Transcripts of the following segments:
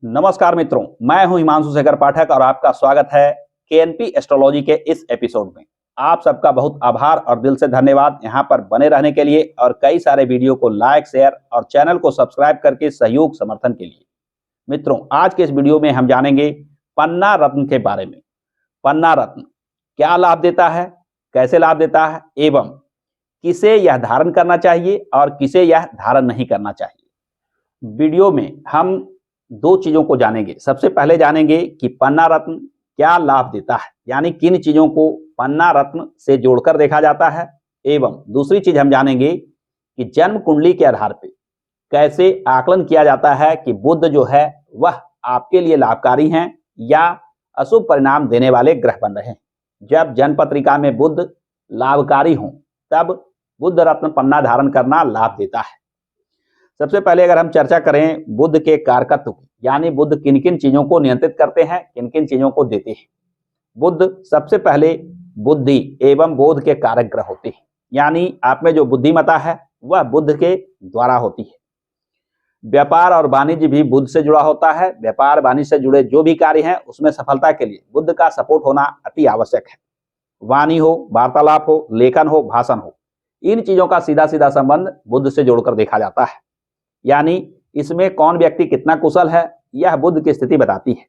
नमस्कार मित्रों, मैं हूं हिमांशु शेखर पाठक और आपका स्वागत है केएनपी एस्ट्रोलॉजी के इस एपिसोड में। आप सबका बहुत आभार और दिल से धन्यवाद यहां पर बने रहने के लिए और कई सारे वीडियो को लाइक, शेयर और चैनल को सब्सक्राइब करके सहयोग समर्थन के लिए। मित्रों, आज के इस वीडियो में हम जानेंगे पन्ना रत्न के बारे में। पन्ना रत्न क्या लाभ देता है, कैसे लाभ देता है एवं किसे यह धारण करना चाहिए और किसे यह धारण नहीं करना चाहिए। वीडियो में हम दो चीजों को जानेंगे। सबसे पहले जानेंगे कि पन्ना रत्न क्या लाभ देता है, यानी किन चीजों को पन्ना रत्न से जोड़कर देखा जाता है, एवं दूसरी चीज हम जानेंगे कि जन्म कुंडली के आधार पर कैसे आकलन किया जाता है कि बुध जो है वह आपके लिए लाभकारी हैं या अशुभ परिणाम देने वाले ग्रह बन रहे हैं। जब जन्म पत्रिका में बुध लाभकारी हों तब बुध रत्न पन्ना धारण करना लाभ देता है। सबसे पहले अगर हम चर्चा करें बुध के कारकत्व की, यानी बुध किन किन चीजों को नियंत्रित करते हैं, किन किन चीजों को देते हैं। बुध सबसे पहले बुद्धि एवं बोध के कारक ग्रह होते हैं, यानी आप में जो बुद्धिमत्ता है वह बुध के द्वारा होती है। व्यापार और वाणिज्य भी बुध से जुड़ा होता है। व्यापार वाणिज्य से जुड़े जो भी कार्य हैं उसमें सफलता के लिए बुध का सपोर्ट होना अति आवश्यक है। वाणी हो, वार्तालाप हो, लेखन हो, भाषण हो, इन चीजों का सीधा सीधा संबंध बुध से जोड़कर देखा जाता है। यानी इसमें कौन व्यक्ति कितना कुशल है यह बुध की स्थिति बताती है।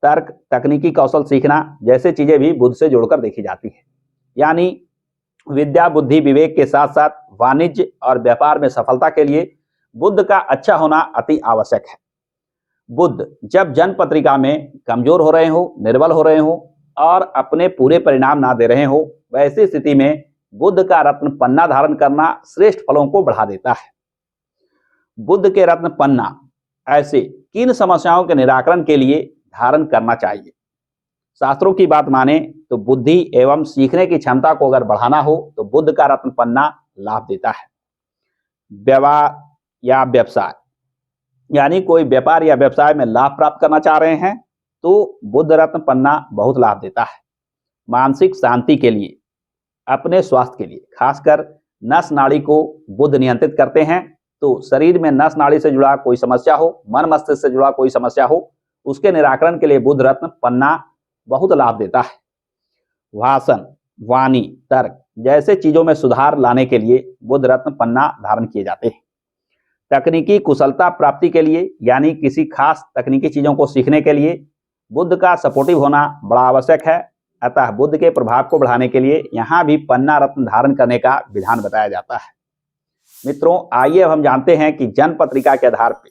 तर्क, तकनीकी कौशल सीखना जैसे चीजें भी बुध से जोड़कर देखी जाती है। यानी विद्या, बुद्धि, विवेक के साथ साथ वाणिज्य और व्यापार में सफलता के लिए बुध का अच्छा होना अति आवश्यक है। बुध जब जन्म पत्रिका में कमजोर हो रहे हो, निर्बल हो रहे हो और अपने पूरे परिणाम ना दे रहे हो, वैसी स्थिति में बुध का रत्न पन्ना धारण करना श्रेष्ठ फलों को बढ़ा देता है। बुध के रत्न पन्ना ऐसे किन समस्याओं के निराकरण के लिए धारण करना चाहिए। शास्त्रों की बात माने तो बुद्धि एवं सीखने की क्षमता को अगर बढ़ाना हो तो बुध का रत्न पन्ना लाभ देता है। व्यवहार या व्यवसाय, यानी कोई व्यापार या व्यवसाय में लाभ प्राप्त करना चाह रहे हैं तो बुध रत्न पन्ना बहुत लाभ देता है। मानसिक शांति के लिए, अपने स्वास्थ्य के लिए, खासकर नस नाड़ी को बुध नियंत्रित करते हैं, तो शरीर में नस नाड़ी से जुड़ा कोई समस्या हो, मन मस्तिष्क से जुड़ा कोई समस्या हो, उसके निराकरण के लिए बुध रत्न पन्ना बहुत लाभ देता है। भाषण, वाणी, तर्क जैसे चीजों में सुधार लाने के लिए बुध रत्न पन्ना धारण किए जाते हैं। तकनीकी कुशलता प्राप्ति के लिए, यानी किसी खास तकनीकी चीजों को सीखने के लिए बुध का सपोर्टिव होना बड़ा आवश्यक है। अतः बुध के प्रभाव को बढ़ाने के लिए यहाँ भी पन्ना रत्न धारण करने का विधान बताया जाता है। मित्रों, आइए अब हम जानते हैं कि जन्म पत्रिका के आधार पर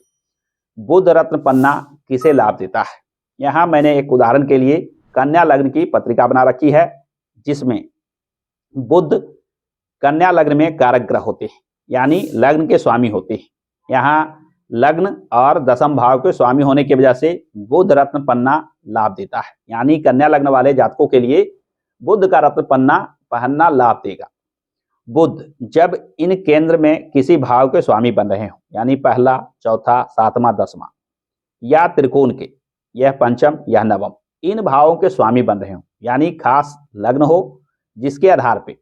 बुध रत्न पन्ना किसे लाभ देता है। यहाँ मैंने एक उदाहरण के लिए कन्या लग्न की पत्रिका बना रखी है, जिसमें बुध कन्या लग्न में कारक ग्रह होते हैं, यानी लग्न के स्वामी होते हैं। यहाँ लग्न और दशम भाव के स्वामी होने की वजह से बुध रत्न पन्ना लाभ देता है। यानी कन्या लग्न वाले जातकों के लिए बुध का रत्न पन्ना पहनना लाभ देगा। बुध जब इन केंद्र में किसी भाव के स्वामी बन रहे हो, यानी पहला, चौथा, सातवां, दसवां या त्रिकोण के, यह पंचम या नवम, इन भावों के स्वामी बन रहे हो, यानी खास लग्न हो जिसके आधार पे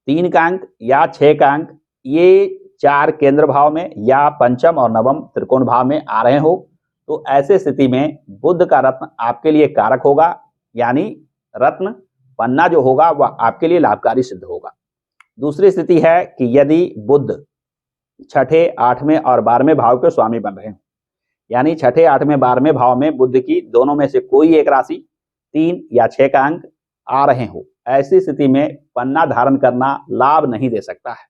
3 का अंक या 6 का अंक ये 4 केंद्र भाव में या पंचम और नवम त्रिकोण भाव में आ रहे हो, तो ऐसे स्थिति में बुध का रत्न आपके लिए कारक होगा, यानी रत्न पन्ना जो होगा वह आपके लिए लाभकारी सिद्ध होगा। दूसरी स्थिति है कि यदि बुध छठे, 8वें और 12वें भाव के स्वामी बन रहे हो, यानी छठे, 8वें, 12वें भाव में बुध की दोनों में से कोई एक राशि 3 या 6 का अंक आ रहे हो, ऐसी स्थिति में पन्ना धारण करना लाभ नहीं दे सकता है।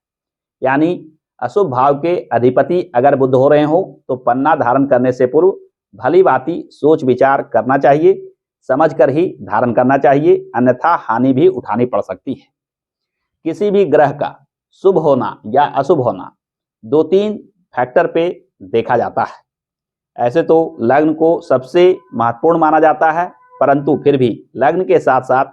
यानी अशुभ भाव के अधिपति अगर बुध हो रहे हो तो पन्ना धारण करने से पूर्व भली भांति सोच विचार करना चाहिए, समझकर ही धारण करना चाहिए, अन्यथा हानि भी उठानी पड़ सकती है। किसी भी ग्रह का शुभ होना या अशुभ होना 2-3 फैक्टर पे देखा जाता है। ऐसे तो लग्न को सबसे महत्वपूर्ण माना जाता है, परंतु फिर भी लग्न के साथ साथ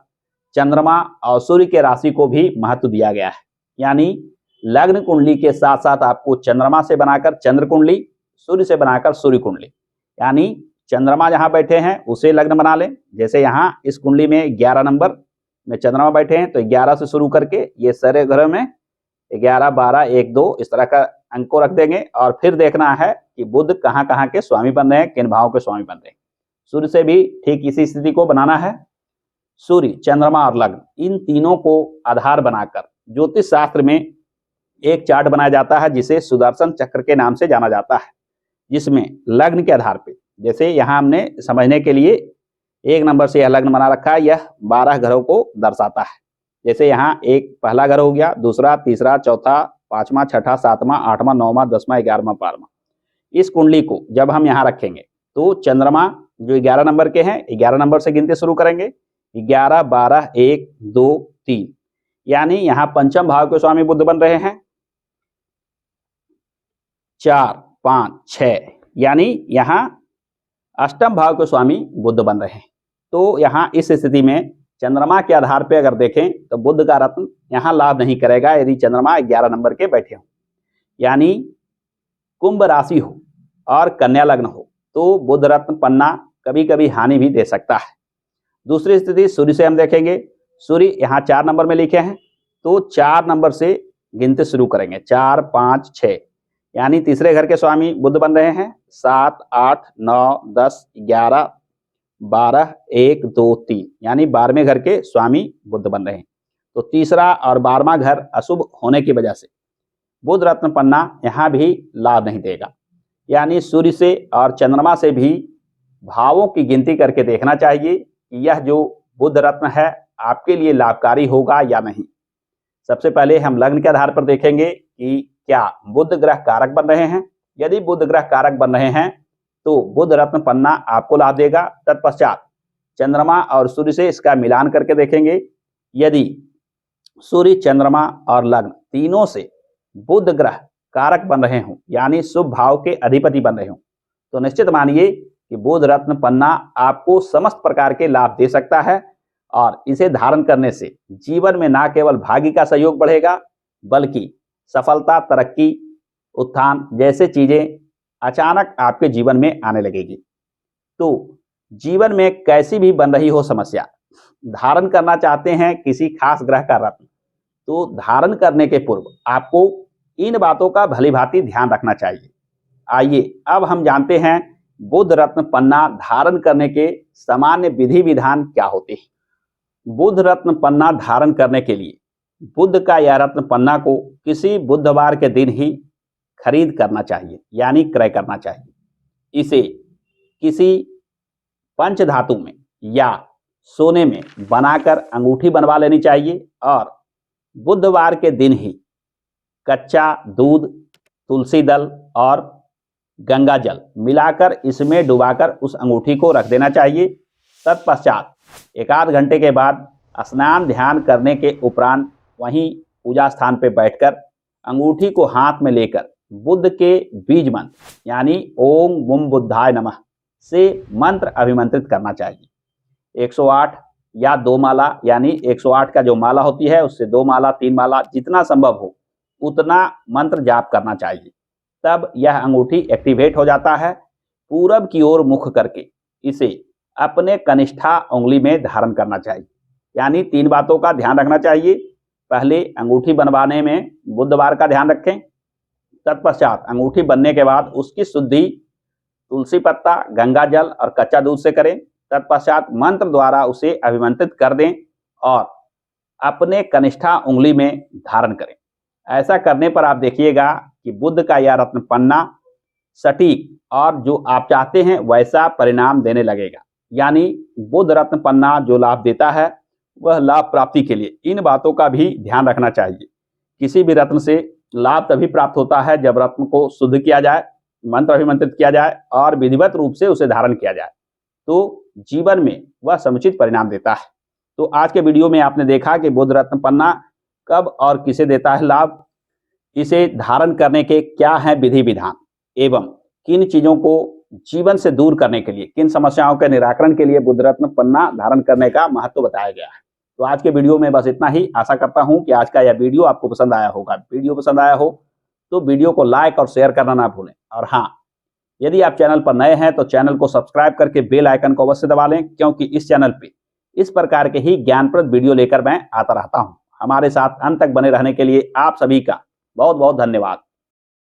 चंद्रमा और सूर्य के राशि को भी महत्व दिया गया है। यानी लग्न कुंडली के साथ साथ आपको चंद्रमा से बनाकर चंद्र कुंडली, सूर्य से बनाकर सूर्य कुंडली, यानी चंद्रमा जहां बैठे हैं उसे लग्न बना लें। जैसे यहाँ इस कुंडली में 11 नंबर में चंद्रमा बैठे हैं तो 11 से शुरू करके ये सारे ग्रह में 11, 12, 1, 2 इस तरह का अंक को रख देंगे और फिर देखना है कि बुध कहाँ कहाँ के स्वामी बन रहे हैं, किन भावों के स्वामी बन रहे हैं। सूर्य से भी ठीक इसी स्थिति को बनाना है। सूर्य, चंद्रमा और लग्न, इन तीनों को आधार बनाकर ज्योतिष शास्त्र में एक चार्ट बनाया जाता है जिसे सुदर्शन चक्र के नाम से जाना जाता है, जिसमें लग्न के आधार पे, जैसे यहाँ हमने समझने के लिए 1 नंबर से यह लग्न बना रखा है, यह 12 घरों को दर्शाता है। जैसे यहाँ एक पहला घर हो गया, दूसरा, तीसरा, चौथा, 5वां, 6ठा, 7वां, 8वां, 9वां, 10वां, 11वां, 12वां। इस कुंडली को जब हम यहाँ रखेंगे तो चंद्रमा जो 11 नंबर के हैं, 11 नंबर से गिनते शुरू करेंगे, 11, 12, 1, 2, 3, यानी यहाँ पंचम भाव के स्वामी बुध बन रहे हैं। 4, 5, 6, यानी यहाँ अष्टम भाव के स्वामी बुध बन रहे हैं। तो यहाँ इस स्थिति में चंद्रमा के आधार पे अगर देखें तो बुध का रत्न यहाँ लाभ नहीं करेगा यदि चंद्रमा 11 नंबर के बैठे हो, यानी कुंभ राशि हो और कन्या लग्न हो तो बुध रत्न पन्ना कभी कभी हानि भी दे सकता है। दूसरी स्थिति सूर्य से हम देखेंगे, सूर्य यहाँ 4 नंबर में लिखे हैं तो 4 नंबर से गिनते शुरू करेंगे, 4, 5, 6, यानी तीसरे घर के स्वामी बुध बन रहे हैं। 7, 8, 9, 10, 11, 12, 1, 2, 3, यानी 12वें घर के स्वामी बुध बन रहे हैं। तो तीसरा और 12वां घर अशुभ होने की वजह से बुध रत्न पन्ना यहाँ भी लाभ नहीं देगा, यानी सूर्य से और चंद्रमा से भी भावों की गिनती करके देखना चाहिए कि यह जो बुध रत्न है आपके लिए लाभकारी होगा या नहीं। सबसे पहले हम लग्न के आधार पर देखेंगे कि क्या बुध ग्रह कारक बन रहे हैं। यदि बुध ग्रह कारक बन रहे हैं तो बुध रत्न पन्ना आपको लाभ देगा। तत्पश्चात चंद्रमा और सूर्य से इसका मिलान करके देखेंगे, यदि सूर्य, चंद्रमा और लग्न तीनों से बुध ग्रह कारक बन रहे हों, यानी शुभ भाव के अधिपति बन रहे हों, तो निश्चित मानिए कि बुध रत्न पन्ना आपको समस्त प्रकार के लाभ दे सकता है और इसे धारण करने से जीवन में न केवल भाग्य का सहयोग बढ़ेगा बल्कि सफलता, तरक्की, उत्थान जैसे चीजें अचानक आपके जीवन में आने लगेगी। तो जीवन में कैसी भी बन रही हो समस्या, धारण करना चाहते हैं किसी खास ग्रह का रत्न, तो धारण करने के पूर्व आपको इन बातों का भलीभांति ध्यान रखना चाहिए। आइए अब हम जानते हैं बुध रत्न पन्ना धारण करने के सामान्य विधि विधान क्या होते हैं। बुध रत्न पन्ना धारण करने के लिए बुध का यह रत्न पन्ना को किसी बुधवार के दिन ही खरीद करना चाहिए, यानी क्रय करना चाहिए। इसे किसी पंच धातु में या सोने में बनाकर अंगूठी बनवा लेनी चाहिए और बुधवार के दिन ही कच्चा दूध, तुलसी दल और गंगा जल मिलाकर इसमें डुबाकर उस अंगूठी को रख देना चाहिए। तत्पश्चात 1 आध घंटे के बाद स्नान ध्यान करने के उपरांत वहीं पूजा स्थान पर बैठकर अंगूठी को हाथ में लेकर बुध के बीज मंत्र यानी ओम बुम बुद्धाय नमः से मंत्र अभिमंत्रित करना चाहिए। 108 या 2 माला, यानी 108 का जो माला होती है उससे 2 माला, 3 माला, जितना संभव हो उतना मंत्र जाप करना चाहिए। तब यह अंगूठी एक्टिवेट हो जाता है। पूरब की ओर मुख करके इसे अपने कनिष्ठा उंगली में धारण करना चाहिए, यानी 3 बातों का ध्यान रखना चाहिए। पहले अंगूठी बनवाने में बुधवार का ध्यान रखें। तत्पश्चात अंगूठी बनने के बाद उसकी शुद्धि तुलसी पत्ता, गंगा जल और कच्चा दूध से करें। तत्पश्चात मंत्र द्वारा उसे अभिमंत्रित कर दें और अपने कनिष्ठा उंगली में धारण करें। ऐसा करने पर आप देखिएगा कि बुध का यह रत्न पन्ना सटीक और जो आप चाहते हैं वैसा परिणाम देने लगेगा। यानी बुध रत्न पन्ना जो लाभ देता है वह लाभ प्राप्ति के लिए इन बातों का भी ध्यान रखना चाहिए। किसी भी रत्न से लाभ तभी प्राप्त होता है जब रत्न को शुद्ध किया जाए, मंत्र अभिमंत्रित किया जाए और विधिवत रूप से उसे धारण किया जाए, तो जीवन में वह समुचित परिणाम देता है। तो आज के वीडियो में आपने देखा कि बुध रत्न पन्ना कब और किसे देता है लाभ, इसे धारण करने के क्या है विधि विधान एवं किन चीजों को जीवन से दूर करने के लिए, किन समस्याओं के निराकरण के लिए बुध रत्न पन्ना धारण करने का महत्व बताया गया है। तो आज के वीडियो में बस इतना ही। आशा करता हूं कि आज का यह वीडियो आपको पसंद आया होगा। वीडियो पसंद आया हो तो वीडियो को लाइक और शेयर करना ना भूलें। और हाँ, यदि आप चैनल पर नए हैं तो चैनल को सब्सक्राइब करके बेल आइकन को अवश्य दबा लें, क्योंकि इस चैनल पे इस प्रकार के ही ज्ञानप्रद वीडियो लेकर मैं आता रहता हूं। हमारे साथ अंत तक बने रहने के लिए आप सभी का बहुत बहुत धन्यवाद।